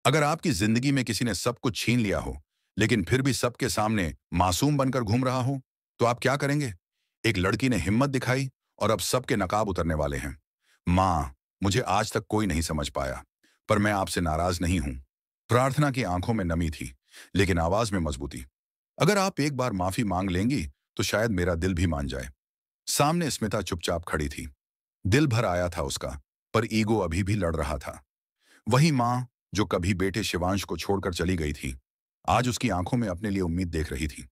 अगर आपकी जिंदगी में किसी ने सब कुछ छीन लिया हो, लेकिन फिर भी सबके सामने मासूम बनकर घूम रहा हो, तो आप क्या करेंगे? एक लड़की ने हिम्मत दिखाई और अब सबके नकाब उतरने वाले हैं। माँ, मुझे आज तक कोई नहीं समझ पाया, पर मैं आपसे नाराज नहीं हूं। प्रार्थना की आंखों में नमी थी, लेकिन आवाज में मजबूती। अगर आप एक बार माफी मांग लेंगी, तो शायद मेरा दिल भी मान जाए। सामने स्मिता चुपचाप खड़ी थी। दिल भर आया था उसका, पर ईगो अभी भी लड़ रहा था। वही माँ जो कभी बेटे शिवांश को छोड़कर चली गई थी, आज उसकी आंखों में अपने लिए उम्मीद देख रही थी।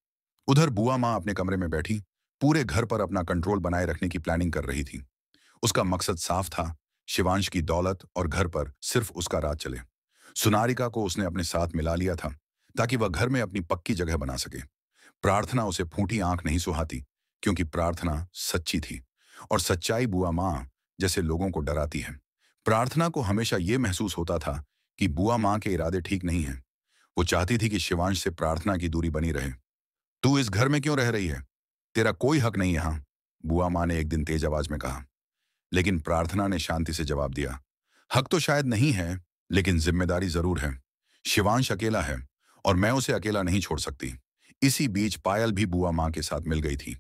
उधर बुआ माँ अपने कमरे में बैठी, पूरे घर पर अपना कंट्रोल बनाए रखने की प्लानिंग कर रही थी। उसका मकसद साफ था, शिवांश की दौलत और घर पर सिर्फ उसका राज चले। सुनारिका को उसने अपने साथ मिला लिया था, ताकि वह घर में अपनी पक्की जगह बना सके। प्रार्थना उसे फूटी आंख नहीं सुहाती, क्योंकि प्रार्थना सच्ची थी, और सच्चाई बुआ माँ जैसे लोगों को डराती है। प्रार्थना को हमेशा यह महसूस होता था कि बुआ माँ के इरादे ठीक नहीं हैं। वो चाहती थी कि शिवांश से प्रार्थना की दूरी बनी रहे। तू इस घर में क्यों रह रही है? तेरा कोई हक नहीं यहाँ, बुआ माँ ने एक दिन तेज आवाज में कहा। लेकिन प्रार्थना ने शांति से जवाब दिया, हक तो शायद नहीं है, लेकिन जिम्मेदारी जरूर है। शिवांश अकेला है, और मैं उसे अकेला नहीं छोड़ सकती। इसी बीच पायल भी बुआ माँ के साथ मिल गई थी।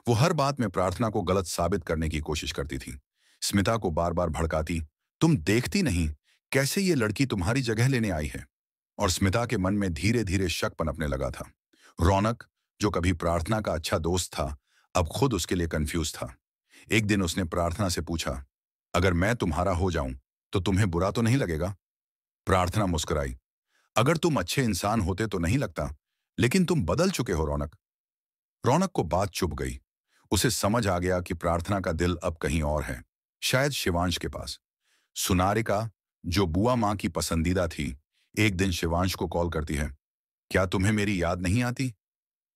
वो हर बात में प्रार्थना को गलत साबित करने की कोशिश करती थी। स्मिता को बार बार भड़काती, तुम देखती नहीं कैसे ये लड़की तुम्हारी जगह लेने आई है? और स्मिता के मन में धीरे धीरे शक पनपने लगा था। रौनक, जो कभी प्रार्थना का अच्छा दोस्त था, अब खुद उसके लिए कंफ्यूज था। एक दिन उसने प्रार्थना से पूछा, अगर मैं तुम्हारा हो जाऊं, तो तुम्हें बुरा तो नहीं लगेगा? प्रार्थना मुस्कुराई, अगर तुम अच्छे इंसान होते तो नहीं लगता, लेकिन तुम बदल चुके हो रौनक। रौनक को बात चुभ गई। उसे समझ आ गया कि प्रार्थना का दिल अब कहीं और है, शायद शिवांश के पास। सुनारिका, जो बुआ माँ की पसंदीदा थी, एक दिन शिवांश को कॉल करती है, क्या तुम्हें मेरी याद नहीं आती?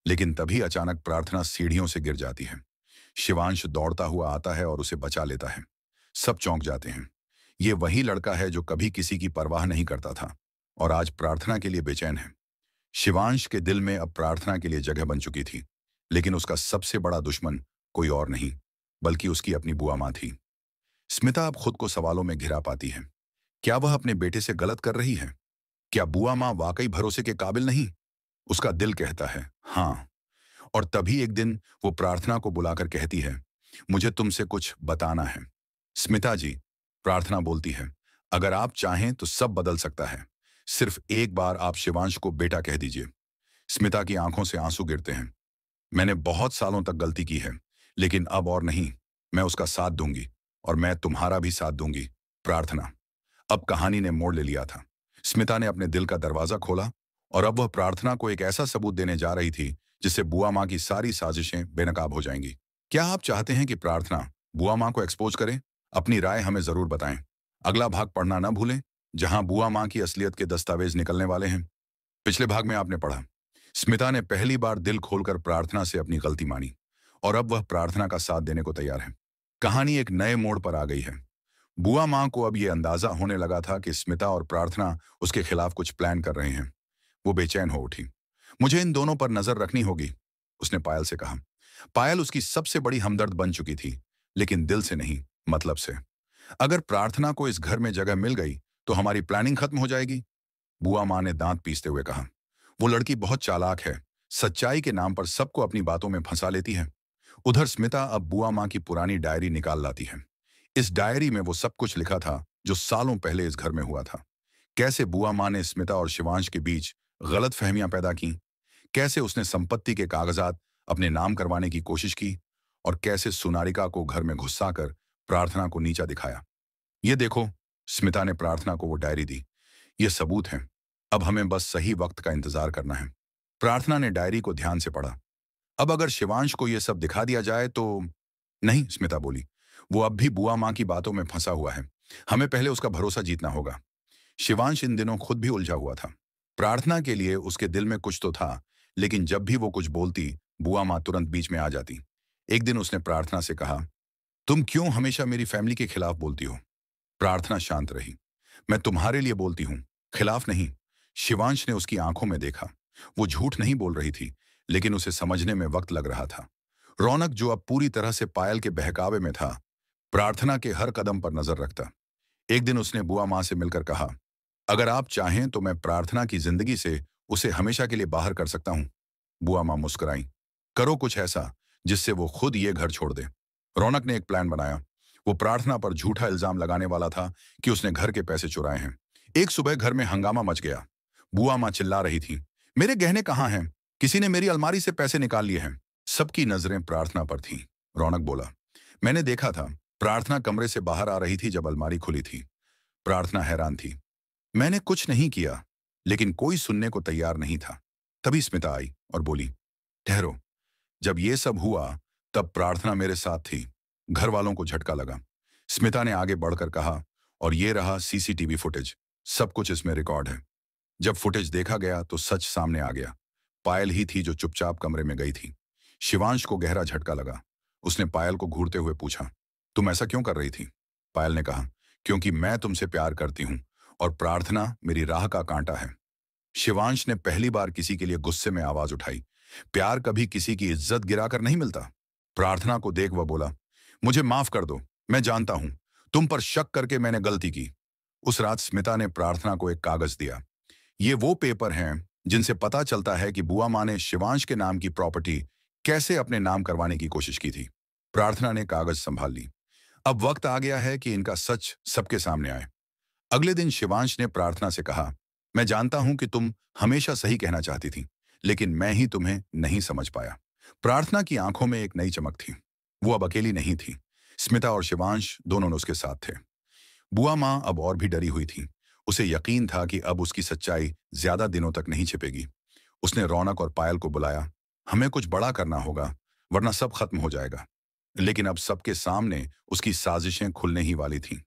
लेकिन तभी अचानक प्रार्थना सीढ़ियों से गिर जाती है। शिवांश दौड़ता हुआ आता है और उसे बचा लेता है। सब चौंक जाते हैं। ये वही लड़का है जो कभी किसी की परवाह नहीं करता था, और आज प्रार्थना के लिए बेचैन है। शिवांश के दिल में अब प्रार्थना के लिए जगह बन चुकी थी, लेकिन उसका सबसे बड़ा दुश्मन कोई और नहीं, बल्कि उसकी अपनी बुआ माँ थी। स्मिता अब खुद को सवालों में घिरा पाती है। क्या वह अपने बेटे से गलत कर रही है? क्या बुआ माँ वाकई भरोसे के काबिल नहीं? उसका दिल कहता है हाँ। और तभी एक दिन वो प्रार्थना को बुलाकर कहती है, मुझे तुमसे कुछ बताना है। स्मिता जी, प्रार्थना बोलती है, अगर आप चाहें तो सब बदल सकता है। सिर्फ एक बार आप शिवांश को बेटा कह दीजिए। स्मिता की आंखों से आंसू गिरते हैं। मैंने बहुत सालों तक गलती की है, लेकिन अब और नहीं। मैं उसका साथ दूंगी, और मैं तुम्हारा भी साथ दूंगी। प्रार्थना, अब कहानी ने मोड़ ले लिया था। स्मिता ने अपने दिल का दरवाजा खोला, और अब वह प्रार्थना को एक ऐसा सबूत देने जा रही थी, जिससे बुआ माँ की सारी साजिशें बेनकाब हो जाएंगी। क्या आप चाहते हैं कि प्रार्थना बुआ माँ को एक्सपोज करे? अपनी राय हमें जरूर बताएं। अगला भाग पढ़ना न भूलें, जहां बुआ माँ की असलियत के दस्तावेज निकलने वाले हैं। पिछले भाग में आपने पढ़ा, स्मिता ने पहली बार दिल खोलकर प्रार्थना से अपनी गलती मानी, और अब वह प्रार्थना का साथ देने को तैयार है। कहानी एक नए मोड़ पर आ गई है। बुआ माँ को अब यह अंदाजा होने लगा था कि स्मिता और प्रार्थना उसके खिलाफ कुछ प्लान कर रहे हैं। वो बेचैन हो उठी। मुझे इन दोनों पर नजर रखनी होगी, उसने पायल से कहा। पायल उसकी सबसे बड़ी हमदर्द बन चुकी थी, लेकिन दिल से नहीं, मतलब से। अगर प्रार्थना को इस घर में जगह मिल गई, तो हमारी प्लानिंग खत्म हो जाएगी, बुआ माँ ने दांत पीसते हुए कहा। वो लड़की बहुत चालाक है, सच्चाई के नाम पर सबको अपनी बातों में फंसा लेती है। उधर स्मिता अब बुआ माँ की पुरानी डायरी निकाल लाती है। इस डायरी में वो सब कुछ लिखा था जो सालों पहले इस घर में हुआ था। कैसे बुआ माँ ने स्मिता और शिवांश के बीच गलत फहमियां पैदा की, कैसे उसने संपत्ति के कागजात अपने नाम करवाने की कोशिश की, और कैसे सुनारिका को घर में घुसाकर प्रार्थना को नीचा दिखाया। ये देखो, स्मिता ने प्रार्थना को वो डायरी दी। ये सबूत है। अब हमें बस सही वक्त का इंतजार करना है। प्रार्थना ने डायरी को ध्यान से पढ़ा। अब अगर शिवांश को यह सब दिखा दिया जाए तो? नहीं, स्मिता बोली, वो अब भी बुआ माँ की बातों में फंसा हुआ है। हमें पहले उसका भरोसा जीतना होगा। शिवांश इन दिनों खुद भी उलझा हुआ था। प्रार्थना के लिए उसके दिल में कुछ तो था, लेकिन जब भी वो कुछ बोलती, बुआ माँ तुरंत बीच में आ जाती। एक दिन उसने प्रार्थना से कहा, तुम क्यों हमेशा मेरी फैमिली के खिलाफ बोलती हो? प्रार्थना शांत रही। मैं तुम्हारे लिए बोलती हूँ, खिलाफ नहीं। शिवांश ने उसकी आंखों में देखा। वो झूठ नहीं बोल रही थी, लेकिन उसे समझने में वक्त लग रहा था। रौनक, जो अब पूरी तरह से पायल के बहकावे में था, प्रार्थना के हर कदम पर नजर रखता। एक दिन उसने बुआ माँ से मिलकर कहा, अगर आप चाहें तो मैं प्रार्थना की जिंदगी से उसे हमेशा के लिए बाहर कर सकता हूं। बुआ मां मुस्कुराई। करो कुछ ऐसा जिससे वो खुद ये घर छोड़ दे। रौनक ने एक प्लान बनाया। वो प्रार्थना पर झूठा इल्जाम लगाने वाला था कि उसने घर के पैसे चुराए हैं। एक सुबह घर में हंगामा मच गया। बुआ मां चिल्ला रही थी, मेरे गहने कहाँ हैं? किसी ने मेरी अलमारी से पैसे निकाल लिए हैं। सबकी नजरें प्रार्थना पर थीं। रौनक बोला, मैंने देखा था। प्रार्थना कमरे से बाहर आ रही थी जब अलमारी खुली थी। प्रार्थना हैरान थी। मैंने कुछ नहीं किया। लेकिन कोई सुनने को तैयार नहीं था। तभी स्मिता आई और बोली, ठहरो। जब ये सब हुआ तब प्रार्थना मेरे साथ थी। घर वालों को झटका लगा। स्मिता ने आगे बढ़कर कहा, और ये रहा सीसीटीवी फुटेज। सब कुछ इसमें रिकॉर्ड है। जब फुटेज देखा गया तो सच सामने आ गया। पायल ही थी जो चुपचाप कमरे में गई थी। शिवांश को गहरा झटका लगा। उसने पायल को घूरते हुए पूछा, तुम ऐसा क्यों कर रही थी? पायल ने कहा, क्योंकि मैं तुमसे प्यार करती हूं और प्रार्थना मेरी राह का कांटा है। शिवांश ने पहली बार किसी के लिए गुस्से में आवाज उठाई। प्यार कभी किसी की इज्जत गिराकर नहीं मिलता। प्रार्थना को देख वह बोला, मुझे माफ कर दो। मैं जानता हूं तुम पर शक करके मैंने गलती की। उस रात स्मिता ने प्रार्थना को एक कागज दिया। ये वो पेपर हैं जिनसे पता चलता है कि बुआ मां ने शिवांश के नाम की प्रॉपर्टी कैसे अपने नाम करवाने की कोशिश की थी। प्रार्थना ने कागज संभाल ली। अब वक्त आ गया है कि इनका सच सबके सामने आए। अगले दिन शिवांश ने प्रार्थना से कहा, मैं जानता हूं कि तुम हमेशा सही कहना चाहती थी, लेकिन मैं ही तुम्हें नहीं समझ पाया। प्रार्थना की आंखों में एक नई चमक थी। वो अब अकेली नहीं थी। स्मिता और शिवांश दोनों उसके साथ थे। बुआ मां अब और भी डरी हुई थी। उसे यकीन था कि अब उसकी सच्चाई ज्यादा दिनों तक नहीं छिपेगी। उसने रौनक और पायल को बुलाया। हमें कुछ बड़ा करना होगा, वरना सब खत्म हो जाएगा। लेकिन अब सबके सामने उसकी साजिशें खुलने ही वाली थीं।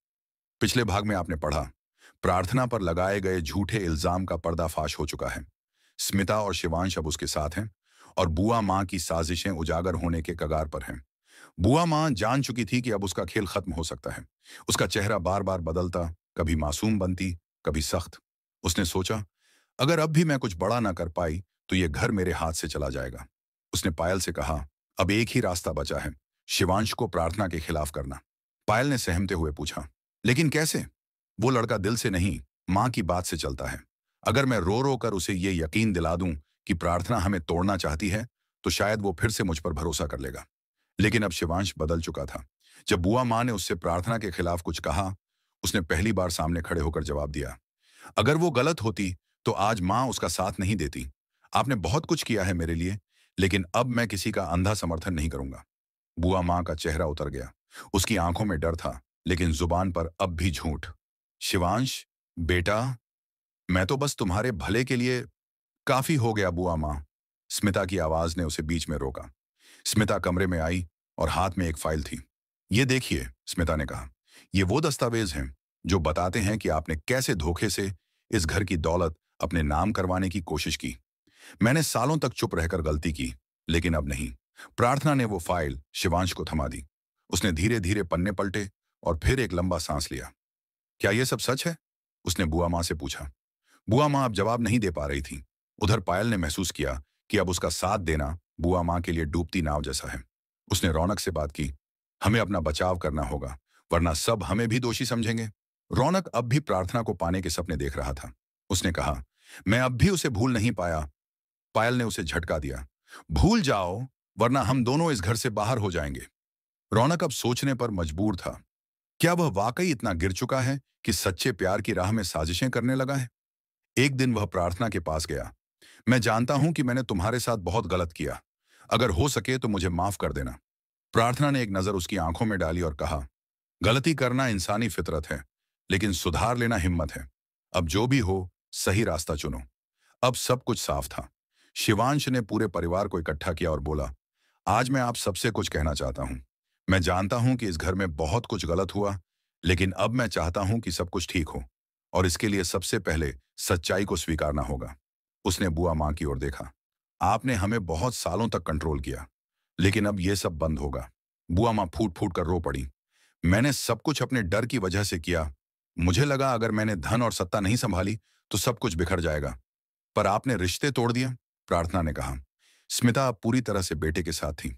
पिछले भाग में आपने पढ़ा, प्रार्थना पर लगाए गए झूठे इल्जाम का पर्दाफाश हो चुका है। स्मिता और शिवांश अब उसके साथ हैं और बुआ मां की साजिशें उजागर होने के कगार पर हैं। बुआ मां जान चुकी थी कि अब उसका खेल खत्म हो सकता है। उसका चेहरा बार बार बदलता, कभी मासूम बनती, कभी सख्त। उसने सोचा, अगर अब भी मैं कुछ बड़ा ना कर पाई तो ये घर मेरे हाथ से चला जाएगा। उसने पायल से कहा, अब एक ही रास्ता बचा है, शिवांश को प्रार्थना के खिलाफ करना। पायल ने सहमते हुए पूछा, लेकिन कैसे? वो लड़का दिल से नहीं, मां की बात से चलता है। अगर मैं रो रो कर उसे ये यकीन दिला दूं कि प्रार्थना हमें तोड़ना चाहती है, तो शायद वो फिर से मुझ पर भरोसा कर लेगा। लेकिन अब शिवांश बदल चुका था। जब बुआ मां ने उससे प्रार्थना के खिलाफ कुछ कहा, उसने पहली बार सामने खड़े होकर जवाब दिया। अगर वो गलत होती तो आज मां उसका साथ नहीं देती। आपने बहुत कुछ किया है मेरे लिए, लेकिन अब मैं किसी का अंधा समर्थन नहीं करूंगा। बुआ मां का चेहरा उतर गया। उसकी आंखों में डर था, लेकिन जुबान पर अब भी झूठ। शिवांश, बेटा, मैं तो बस तुम्हारे भले के लिए। काफी हो गया बुआ मां। स्मिता की आवाज ने उसे बीच में रोका। स्मिता कमरे में आई और हाथ में एक फाइल थी। ये देखिए, स्मिता ने कहा, ये वो दस्तावेज हैं जो बताते हैं कि आपने कैसे धोखे से इस घर की दौलत अपने नाम करवाने की कोशिश की। मैंने सालों तक चुप रहकर गलती की, लेकिन अब नहीं। प्रार्थना ने वो फाइल शिवांश को थमा दी। उसने धीरे धीरे पन्ने पलटे और फिर एक लंबा सांस लिया। क्या ये सब सच है? उसने बुआ मां से पूछा। बुआ मां अब जवाब नहीं दे पा रही थी। उधर पायल ने महसूस किया कि अब उसका साथ देना बुआ मां के लिए डूबती नाव जैसा है। उसने रौनक से बात की, हमें अपना बचाव करना होगा, वरना सब हमें भी दोषी समझेंगे। रौनक अब भी प्रार्थना को पाने के सपने देख रहा था। उसने कहा, मैं अब भी उसे भूल नहीं पाया। पायल ने उसे झटका दिया, भूल जाओ, वरना हम दोनों इस घर से बाहर हो जाएंगे। रौनक अब सोचने पर मजबूर था। क्या वह वाकई इतना गिर चुका है कि सच्चे प्यार की राह में साजिशें करने लगा है? एक दिन वह प्रार्थना के पास गया। मैं जानता हूं कि मैंने तुम्हारे साथ बहुत गलत किया। अगर हो सके तो मुझे माफ कर देना। प्रार्थना ने एक नजर उसकी आंखों में डाली और कहा, गलती करना इंसानी फितरत है, लेकिन सुधार लेना हिम्मत है। अब जो भी हो, सही रास्ता चुनो। अब सब कुछ साफ था। शिवांश ने पूरे परिवार को इकट्ठा किया और बोला, आज मैं आप सबसे कुछ कहना चाहता हूं। मैं जानता हूं कि इस घर में बहुत कुछ गलत हुआ, लेकिन अब मैं चाहता हूं कि सब कुछ ठीक हो, और इसके लिए सबसे पहले सच्चाई को स्वीकारना होगा। उसने बुआ मां की ओर देखा। आपने हमें बहुत सालों तक कंट्रोल किया, लेकिन अब यह सब बंद होगा। बुआ मां फूट फूट कर रो पड़ी। मैंने सब कुछ अपने डर की वजह से किया। मुझे लगा अगर मैंने धन और सत्ता नहीं संभाली तो सब कुछ बिखर जाएगा, पर आपने रिश्ते तोड़ दिए। प्रार्थना ने कहा। स्मिता अब पूरी तरह से बेटे के साथ थी।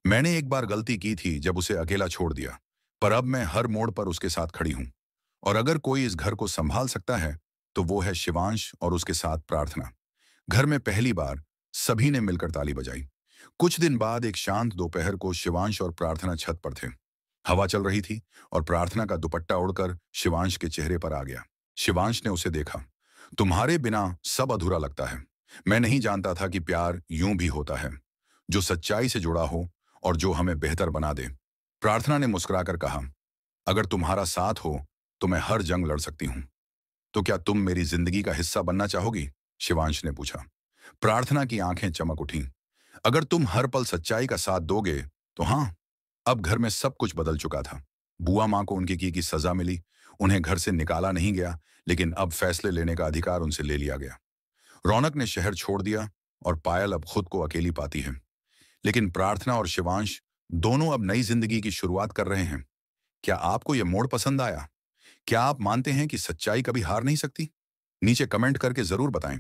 मैंने एक बार गलती की थी जब उसे अकेला छोड़ दिया, पर अब मैं हर मोड़ पर उसके साथ खड़ी हूं। और अगर कोई इस घर को संभाल सकता है तो वो है शिवांश और उसके साथ प्रार्थना। घर में पहली बार सभी ने मिलकर ताली बजाई। कुछ दिन बाद एक शांत दोपहर को शिवांश और प्रार्थना छत पर थे। हवा चल रही थी और प्रार्थना का दुपट्टा उड़कर शिवांश के चेहरे पर आ गया। शिवांश ने उसे देखा। तुम्हारे बिना सब अधूरा लगता है। मैं नहीं जानता था कि प्यार यूं भी होता है, जो सच्चाई से जुड़ा हो और जो हमें बेहतर बना दे। प्रार्थना ने मुस्कुराकर कहा, अगर तुम्हारा साथ हो तो मैं हर जंग लड़ सकती हूँ। तो क्या तुम मेरी जिंदगी का हिस्सा बनना चाहोगी? शिवांश ने पूछा। प्रार्थना की आंखें चमक उठीं। अगर तुम हर पल सच्चाई का साथ दोगे तो हाँ। अब घर में सब कुछ बदल चुका था। बुआ माँ को उनकी की सजा मिली। उन्हें घर से निकाला नहीं गया, लेकिन अब फैसले लेने का अधिकार उनसे ले लिया गया। रौनक ने शहर छोड़ दिया और पायल अब खुद को अकेली पाती है। लेकिन प्रार्थना और शिवांश दोनों अब नई जिंदगी की शुरुआत कर रहे हैं। क्या आपको यह मोड़ पसंद आया? क्या आप मानते हैं कि सच्चाई कभी हार नहीं सकती? नीचे कमेंट करके जरूर बताएं।